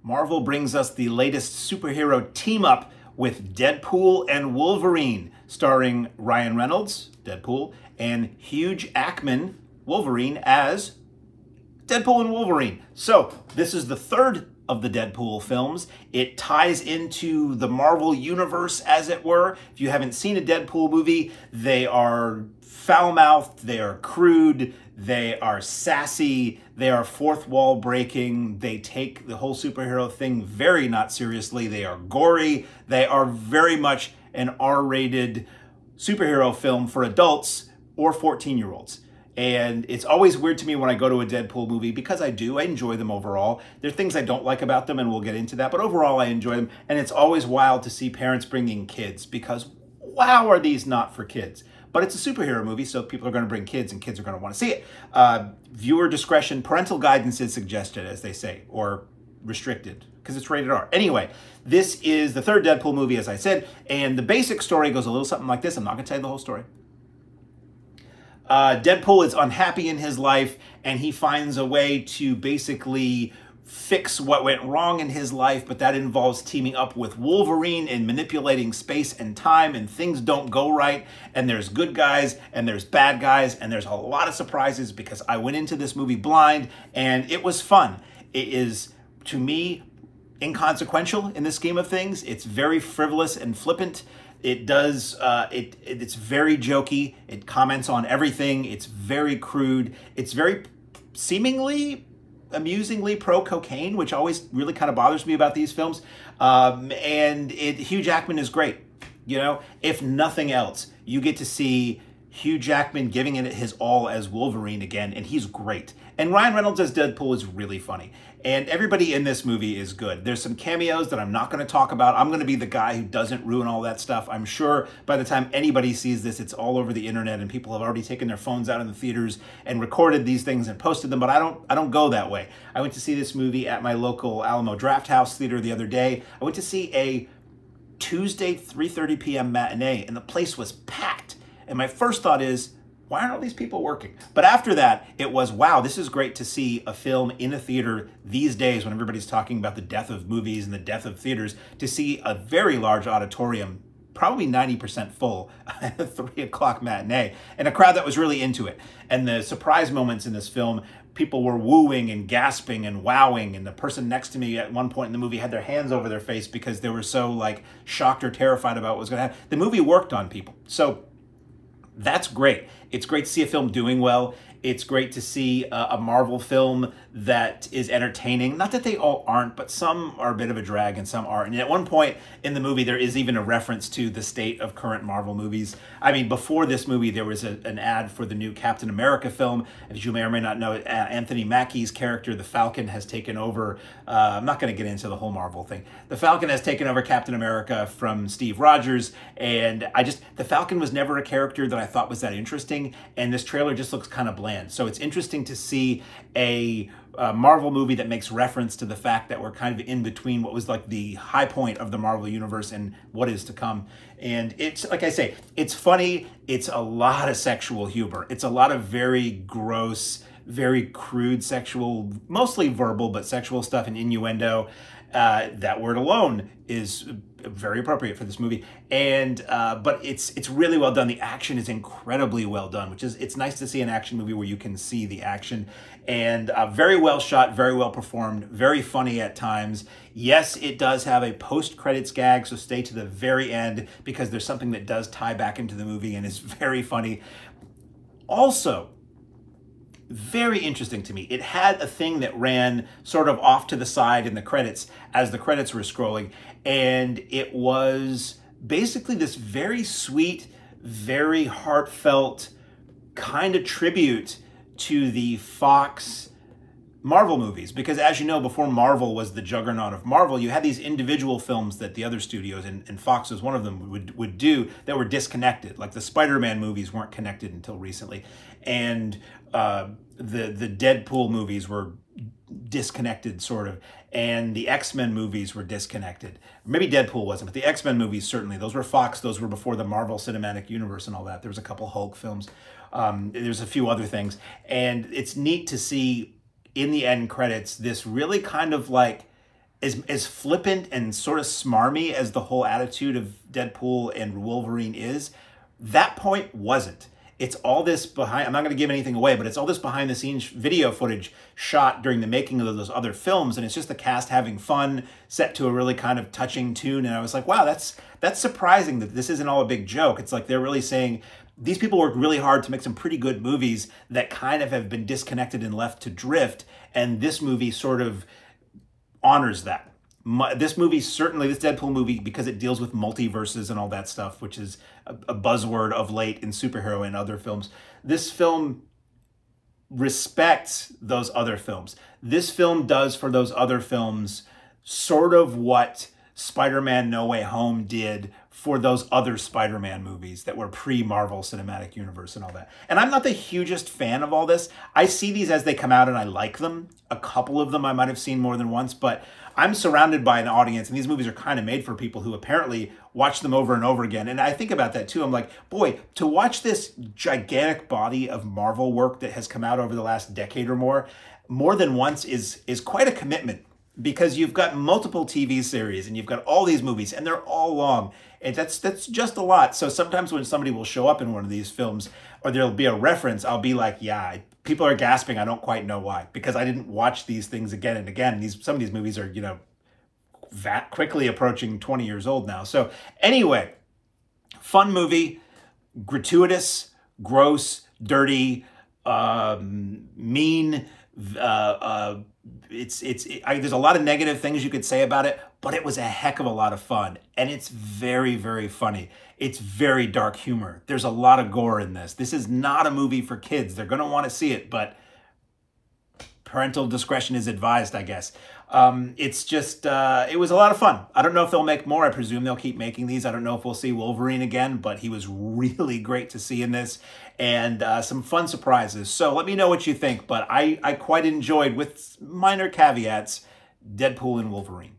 Marvel brings us the latest superhero team-up with Deadpool and Wolverine, starring Ryan Reynolds, Deadpool, and Hugh Jackman, Wolverine, as Deadpool and Wolverine. So, this is the third of the Deadpool films. It ties into the Marvel universe, as it were. If you haven't seen a Deadpool movie, they are foul-mouthed, they are crude, they are sassy, they are fourth wall breaking, they take the whole superhero thing very not seriously, they are gory, they are very much an R-rated superhero film for adults or 14-year-olds. And it's always weird to me when I go to a Deadpool movie, because I enjoy them overall. There are things I don't like about them, and we'll get into that, but overall I enjoy them. And it's always wild to see parents bringing kids, because wow, are these not for kids. But it's a superhero movie, so people are going to bring kids, and kids are going to want to see it. Viewer discretion, parental guidance is suggested, as they say, or restricted, because it's rated R. Anyway, this is the third Deadpool movie, as I said, and the basic story goes a little something like this. I'm not going to tell you the whole story. Deadpool is unhappy in his life, and he finds a way to basically fix what went wrong in his life, but that involves teaming up with Wolverine and manipulating space and time, and things don't go right, and there's good guys and there's bad guys, and there's a lot of surprises, because I went into this movie blind and it was fun. It is, to me, inconsequential in the scheme of things. It's very frivolous and flippant. It does, it's very jokey. It comments on everything. It's very crude. It's very seemingly amusingly pro-cocaine, which always really kind of bothers me about these films. And Hugh Jackman is great. You know, if nothing else, you get to see Hugh Jackman giving it his all as Wolverine again, and he's great. And Ryan Reynolds as Deadpool is really funny. And everybody in this movie is good. There's some cameos that I'm not going to talk about. I'm going to be the guy who doesn't ruin all that stuff. I'm sure by the time anybody sees this, it's all over the internet, and people have already taken their phones out in the theaters and recorded these things and posted them, but I don't go that way. I went to see this movie at my local Alamo Drafthouse Theater the other day. I went to see a Tuesday 3:30 p.m. matinee, and the place was packed. And my first thought is, why aren't all these people working? But after that, it was, wow, this is great to see a film in a theater these days when everybody's talking about the death of movies and the death of theaters, to see a very large auditorium, probably 90% full, at a 3 o'clock matinee, and a crowd that was really into it. And the surprise moments in this film, people were wooing and gasping and wowing, and the person next to me at one point in the movie had their hands over their face because they were so like shocked or terrified about what was going to happen. The movie worked on people. So that's great. It's great to see a film doing well. It's great to see a Marvel film that is entertaining. Not that they all aren't, but some are a bit of a drag and some aren't. And at one point in the movie, there is even a reference to the state of current Marvel movies. I mean, before this movie, there was an ad for the new Captain America film. As you may or may not know, Anthony Mackie's character, the Falcon, has taken over. I'm not going to get into the whole Marvel thing. The Falcon has taken over Captain America from Steve Rogers. And the Falcon was never a character that I thought was that interesting. And this trailer just looks kind of bland. So it's interesting to see a Marvel movie that makes reference to the fact that we're kind of in between what was like the high point of the Marvel universe and what is to come. And it's, like I say, it's funny. It's a lot of sexual humor. It's a lot of very gross, very crude sexual, mostly verbal, but sexual stuff and innuendo. That word alone is very appropriate for this movie, and but it's really well done. The action is incredibly well done, which is, it's nice to see an action movie where you can see the action, and very well shot, very well performed, very funny at times. Yes, it does have a post-credits gag, so stay to the very end, because there's something that does tie back into the movie and is very funny. Also, very interesting to me, it had a thing that ran sort of off to the side in the credits as the credits were scrolling, and it was basically this very sweet, very heartfelt kind of tribute to the Fox Marvel movies, because as you know, before Marvel was the juggernaut of Marvel, you had these individual films that the other studios, and Fox was one of them, would do that were disconnected. Like the Spider-Man movies weren't connected until recently, and the Deadpool movies were disconnected, sort of, and the X-Men movies were disconnected. Maybe Deadpool wasn't, but the X-Men movies, certainly. Those were Fox. Those were before the Marvel Cinematic Universe and all that. There was a couple Hulk films. There's a few other things. And it's neat to see in the end credits this really kind of like as flippant and sort of smarmy as the whole attitude of Deadpool and Wolverine is, that point wasn't. It's all this behind, I'm not going to give anything away, but it's all this behind the scenes video footage shot during the making of those other films. And it's just the cast having fun, set to a really kind of touching tune. And I was like, wow, that's surprising that this isn't all a big joke. It's like they're really saying these people worked really hard to make some pretty good movies that kind of have been disconnected and left to drift. And this movie sort of honors that. This movie, certainly this Deadpool movie, because it deals with multiverses and all that stuff, which is a buzzword of late in superhero and other films. This film respects those other films. This film does for those other films sort of what Spider-Man No Way Home did for those other Spider-Man movies that were pre-Marvel Cinematic Universe and all that. And I'm not the hugest fan of all this. I see these as they come out and I like them. A couple of them I might have seen more than once, but I'm surrounded by an audience, and these movies are kind of made for people who apparently watch them over and over again. And I think about that too. I'm like, boy, to watch this gigantic body of Marvel work that has come out over the last decade or more than once is quite a commitment, because you've got multiple TV series and you've got all these movies and they're all long. And that's just a lot. So sometimes when somebody will show up in one of these films or there'll be a reference, I'll be like, yeah, people are gasping. I don't quite know why, because I didn't watch these things again and again. Some of these movies are, you know, quickly approaching 20 years old now. So anyway, fun movie, gratuitous, gross, dirty, mean. There's a lot of negative things you could say about it, but it was a heck of a lot of fun. And it's very, very funny. It's very dark humor. There's a lot of gore in this. This is not a movie for kids. They're going to want to see it, but parental discretion is advised, I guess. It's just, it was a lot of fun. I don't know if they'll make more. I presume they'll keep making these. I don't know if we'll see Wolverine again, but he was really great to see in this, and some fun surprises. So let me know what you think, but I quite enjoyed, with minor caveats, Deadpool and Wolverine.